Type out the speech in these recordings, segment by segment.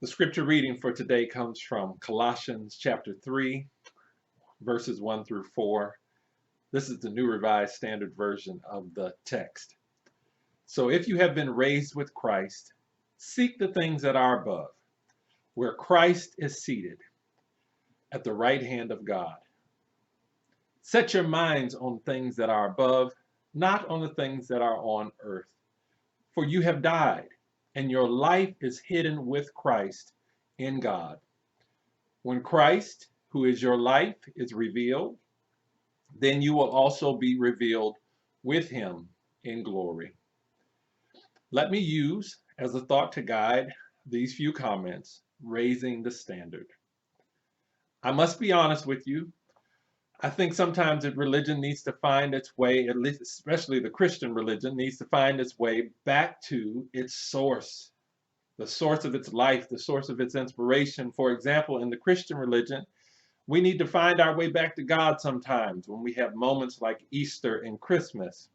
The scripture reading for today comes from Colossians chapter 3, verses 1 through 4. This is the New Revised Standard Version of the text. So if you have been raised with Christ, seek the things that are above, where Christ is seated at the right hand of God. Set your minds on things that are above, not on the things that are on earth. For you have died, and your life is hidden with Christ in God. When Christ, who is your life, is revealed, then you will also be revealed with him in glory. Let me use as a thought to guide these few comments, raising the standard. I must be honest with you. I think sometimes that religion needs to find its way, at least especially the Christian religion, needs to find its way back to its source, the source of its life, the source of its inspiration. For example, in the Christian religion, we need to find our way back to God sometimes when we have moments like Easter and Christmas.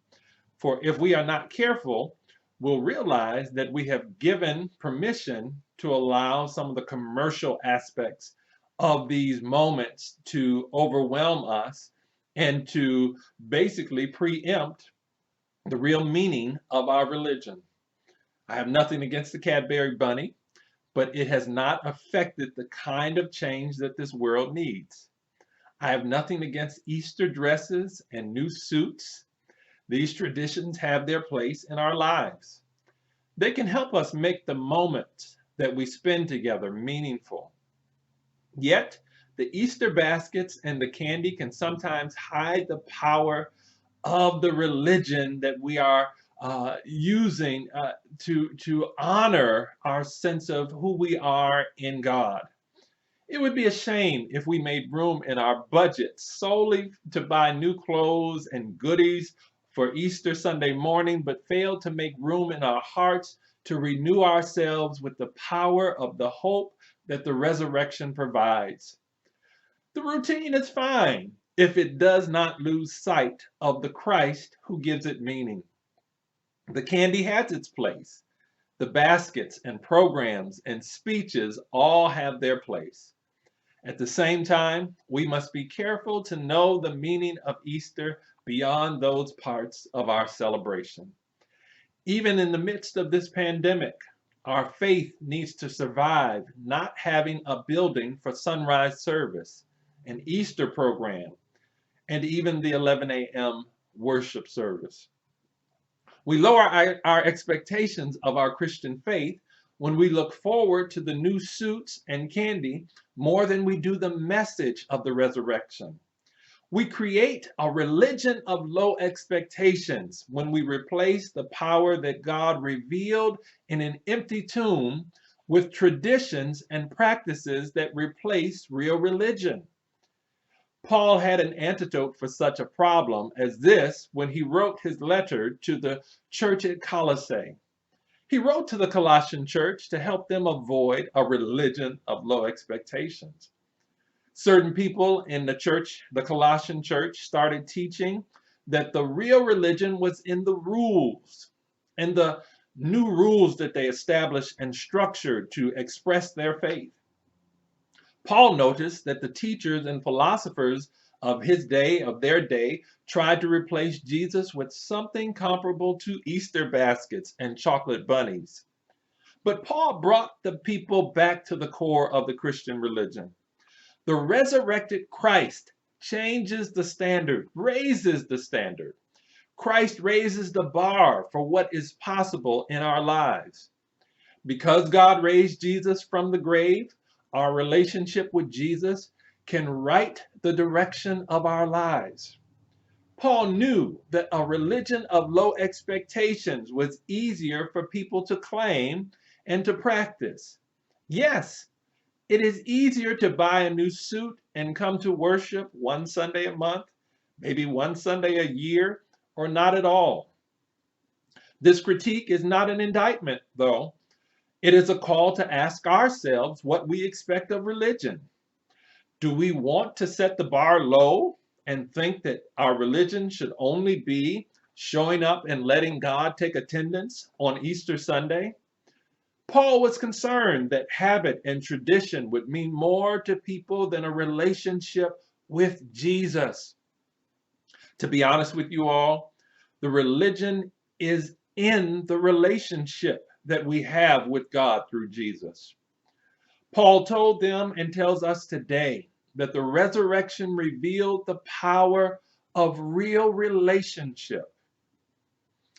For if we are not careful, we'll realize that we have given permission to allow some of the commercial aspects of these moments to overwhelm us and to basically preempt the real meaning of our religion. I have nothing against the Cadbury bunny, but it has not affected the kind of change that this world needs. I have nothing against Easter dresses and new suits. These traditions have their place in our lives. They can help us make the moments that we spend together meaningful. Yet, the Easter baskets and the candy can sometimes hide the power of the religion that we are using to honor our sense of who we are in God. It would be a shame if we made room in our budget solely to buy new clothes and goodies for Easter Sunday morning, but failed to make room in our hearts to renew ourselves with the power of the hope that the resurrection provides. The routine is fine if it does not lose sight of the Christ who gives it meaning. The candy has its place. The baskets and programs and speeches all have their place. At the same time, we must be careful to know the meaning of Easter beyond those parts of our celebration. Even in the midst of this pandemic, our faith needs to survive not having a building for sunrise service, an Easter program, and even the 11 a.m. worship service. We lower our expectations of our Christian faith when we look forward to the new suits and candy more than we do the message of the resurrection. We create a religion of low expectations when we replace the power that God revealed in an empty tomb with traditions and practices that replace real religion. Paul had an antidote for such a problem as this when he wrote his letter to the church at Colossae. He wrote to the Colossian church to help them avoid a religion of low expectations. Certain people in the church, the Colossian church, started teaching that the real religion was in the rules and the new rules that they established and structured to express their faith. Paul noticed that the teachers and philosophers of their day, tried to replace Jesus with something comparable to Easter baskets and chocolate bunnies. But Paul brought the people back to the core of the Christian religion. The resurrected Christ changes the standard, raises the standard. Christ raises the bar for what is possible in our lives. Because God raised Jesus from the grave, our relationship with Jesus can right the direction of our lives. Paul knew that a religion of low expectations was easier for people to claim and to practice. Yes, it is easier to buy a new suit and come to worship one Sunday a month, maybe one Sunday a year, or not at all. This critique is not an indictment, though. It is a call to ask ourselves what we expect of religion. Do we want to set the bar low and think that our religion should only be showing up and letting God take attendance on Easter Sunday? Paul was concerned that habit and tradition would mean more to people than a relationship with Jesus. To be honest with you all, the religion is in the relationship that we have with God through Jesus. Paul told them and tells us today that the resurrection revealed the power of real relationship.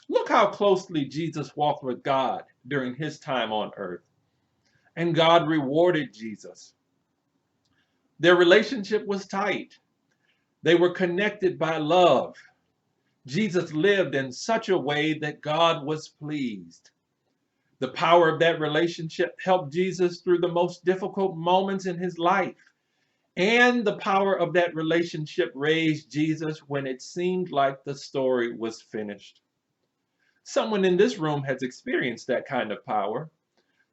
Look how closely Jesus walked with God during his time on earth, and God rewarded Jesus. Their relationship was tight. They were connected by love. Jesus lived in such a way that God was pleased. The power of that relationship helped Jesus through the most difficult moments in his life. And the power of that relationship raised Jesus when it seemed like the story was finished. Someone in this room has experienced that kind of power.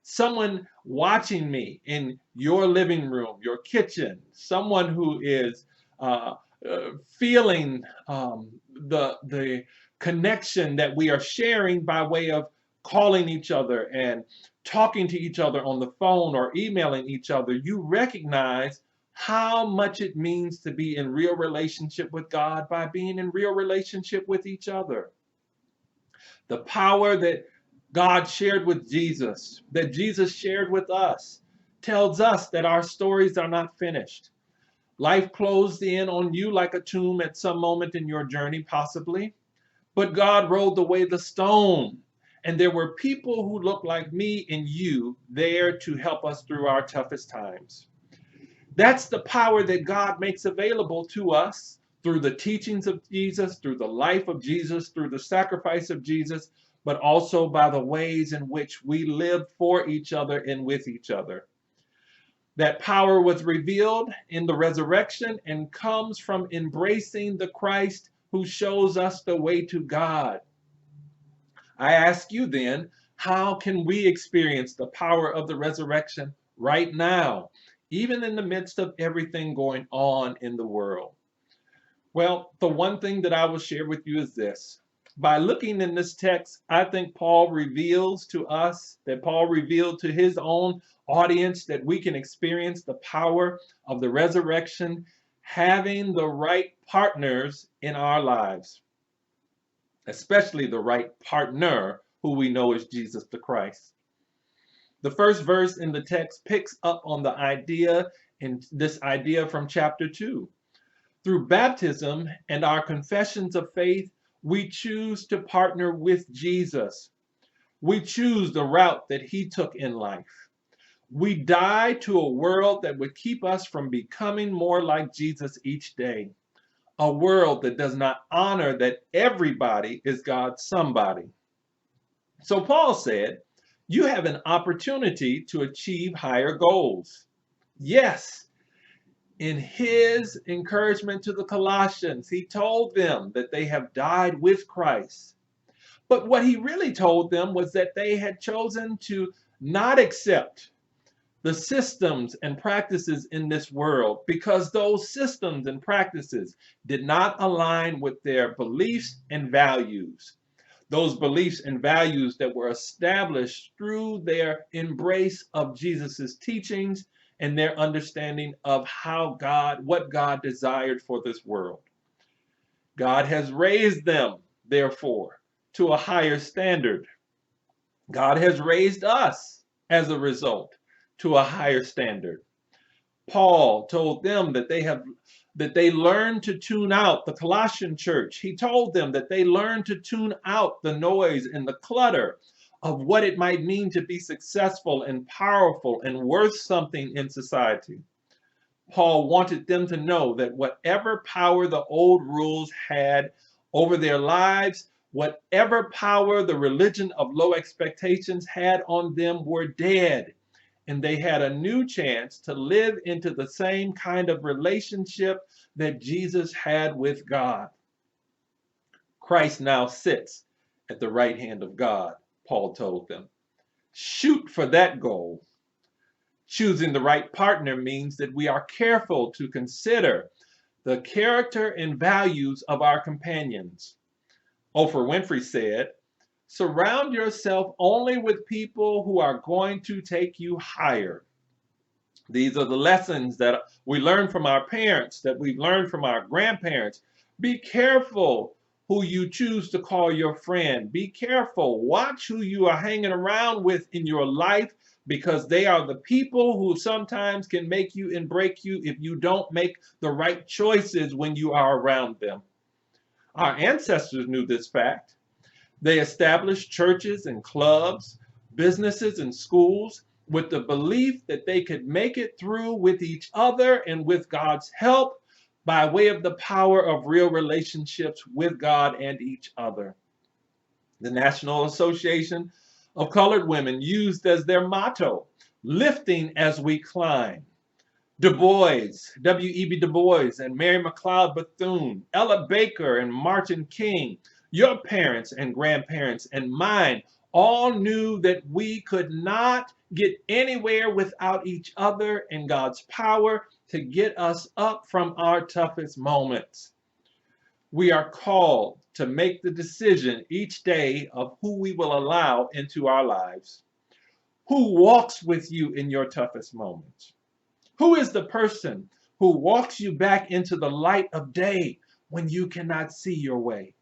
Someone watching me in your living room, your kitchen, someone who is feeling the connection that we are sharing by way of calling each other and talking to each other on the phone or emailing each other. You recognize how much it means to be in real relationship with God by being in real relationship with each other. The power that God shared with Jesus, that Jesus shared with us, tells us that our stories are not finished. Life closed in on you like a tomb at some moment in your journey, possibly. But God rolled away the stone, and there were people who looked like me and you there to help us through our toughest times. That's the power that God makes available to us through the teachings of Jesus, through the life of Jesus, through the sacrifice of Jesus, but also by the ways in which we live for each other and with each other. That power was revealed in the resurrection and comes from embracing the Christ who shows us the way to God. I ask you then, how can we experience the power of the resurrection right now, even in the midst of everything going on in the world? Well, the one thing that I will share with you is this. By looking in this text, I think Paul reveals to us, that Paul revealed to his own audience, that we can experience the power of the resurrection, having the right partners in our lives, especially the right partner who we know is Jesus the Christ. The first verse in the text picks up on the idea, and this idea from chapter 2. Through baptism and our confessions of faith, we choose to partner with Jesus. We choose the route that he took in life. We die to a world that would keep us from becoming more like Jesus each day. A world that does not honor that everybody is God's somebody. So Paul said, you have an opportunity to achieve higher goals. Yes. In his encouragement to the Colossians, he told them that they have died with Christ. But what he really told them was that they had chosen to not accept the systems and practices in this world because those systems and practices did not align with their beliefs and values. Those beliefs and values that were established through their embrace of Jesus's teachings and their understanding of what God desired for this world. God has raised them, therefore, to a higher standard. God has raised us, as a result, to a higher standard. Paul told them that they learned to tune out the Colossian church. He told them that they learned to tune out the noise and the clutter of what it might mean to be successful and powerful and worth something in society. Paul wanted them to know that whatever power the old rules had over their lives, whatever power the religion of low expectations had on them, were dead. And they had a new chance to live into the same kind of relationship that Jesus had with God. Christ now sits at the right hand of God, Paul told them. Shoot for that goal. Choosing the right partner means that we are careful to consider the character and values of our companions. Oprah Winfrey said, Surround yourself only with people who are going to take you higher. These are the lessons that we learn from our parents, that we've learned from our grandparents. Be careful who you choose to call your friend. Be careful. Watch who you are hanging around with in your life, because they are the people who sometimes can make you and break you if you don't make the right choices when you are around them. Our ancestors knew this fact. They established churches and clubs, businesses and schools with the belief that they could make it through with each other and with God's help by way of the power of real relationships with God and each other. The National Association of Colored Women used as their motto, "Lifting as we climb." Du Bois, W.E.B. Du Bois, and Mary McLeod Bethune, Ella Baker and Martin King, your parents and grandparents and mine all knew that we could not get anywhere without each other and God's power to get us up from our toughest moments. We are called to make the decision each day of who we will allow into our lives. Who walks with you in your toughest moments? Who is the person who walks you back into the light of day when you cannot see your way?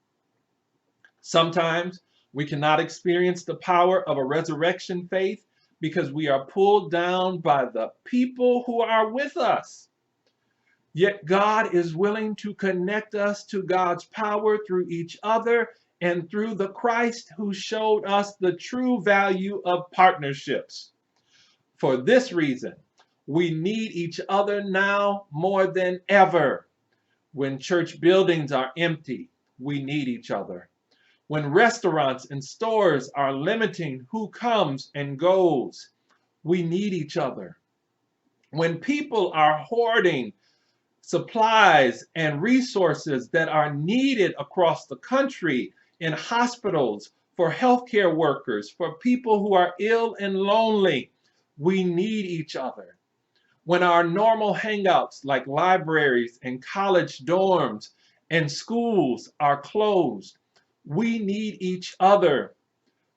Sometimes we cannot experience the power of a resurrection faith because we are pulled down by the people who are with us. Yet God is willing to connect us to God's power through each other and through the Christ who showed us the true value of partnerships. For this reason, we need each other now more than ever. When church buildings are empty, we need each other. When restaurants and stores are limiting who comes and goes, we need each other. When people are hoarding supplies and resources that are needed across the country in hospitals, for healthcare workers, for people who are ill and lonely, we need each other. When our normal hangouts like libraries and college dorms and schools are closed, we need each other.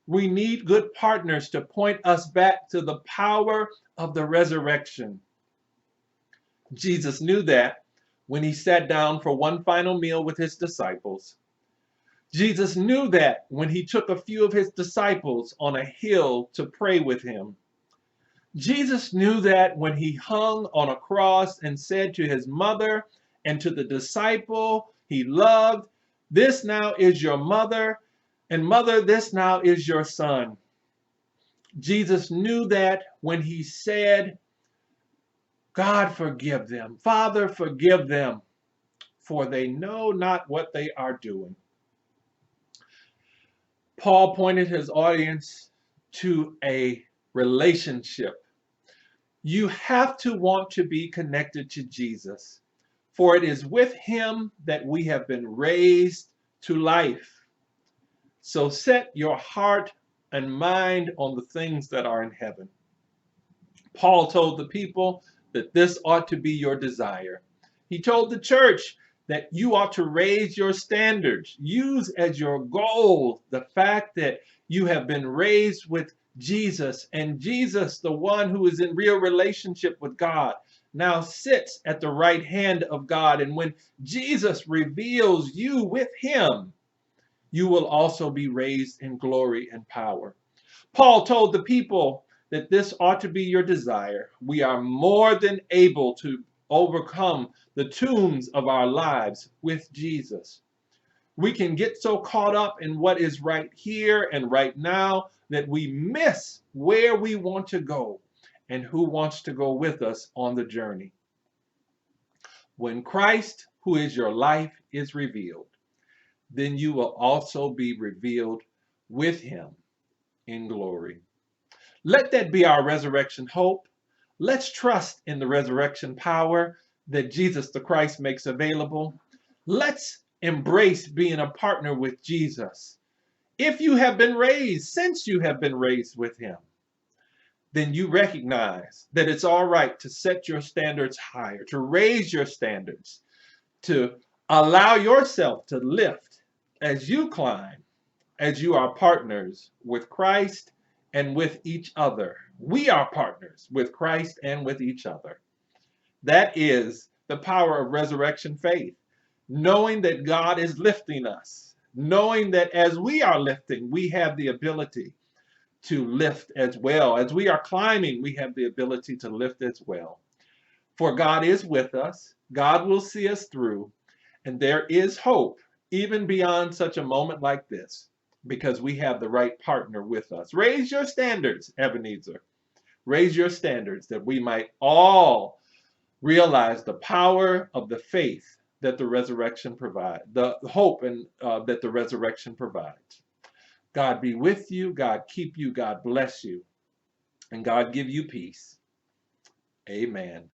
We need good partners to point us back to the power of the resurrection. Jesus knew that when he sat down for one final meal with his disciples. Jesus knew that when he took a few of his disciples on a hill to pray with him. Jesus knew that when he hung on a cross and said to his mother and to the disciple he loved, "This now is your mother, and mother, this now is your son." Jesus knew that when he said, "God, forgive them. Father, forgive them, for they know not what they are doing." Paul pointed his audience to a relationship. You have to want to be connected to Jesus, for it is with him that we have been raised to life. So set your heart and mind on the things that are in heaven. Paul told the people that this ought to be your desire. He told the church that you ought to raise your standards. Use as your goal the fact that you have been raised with Jesus, and Jesus, the one who is in real relationship with God, now sits at the right hand of God. And when Jesus reveals you with him, you will also be raised in glory and power. Paul told the people that this ought to be your desire. We are more than able to overcome the tombs of our lives with Jesus. We can get so caught up in what is right here and right now that we miss where we want to go and who wants to go with us on the journey. When Christ, who is your life, is revealed, then you will also be revealed with him in glory. Let that be our resurrection hope. Let's trust in the resurrection power that Jesus the Christ makes available. Let's embrace being a partner with Jesus. If you have been raised, since you have been raised with him, then you recognize that it's all right to set your standards higher, to raise your standards, to allow yourself to lift as you climb as you are partners with Christ and with each other. We are partners with Christ and with each other. That is the power of resurrection faith. Knowing that God is lifting us, knowing that as we are lifting, we have the ability to lift as well. As we are climbing, we have the ability to lift as well. For God is with us, God will see us through, and there is hope even beyond such a moment like this, because we have the right partner with us. Raise your standards, Ebenezer. Raise your standards that we might all realize the power of the faith that the resurrection provides, the hope and that the resurrection provides. God be with you, God keep you, God bless you, and God give you peace. Amen.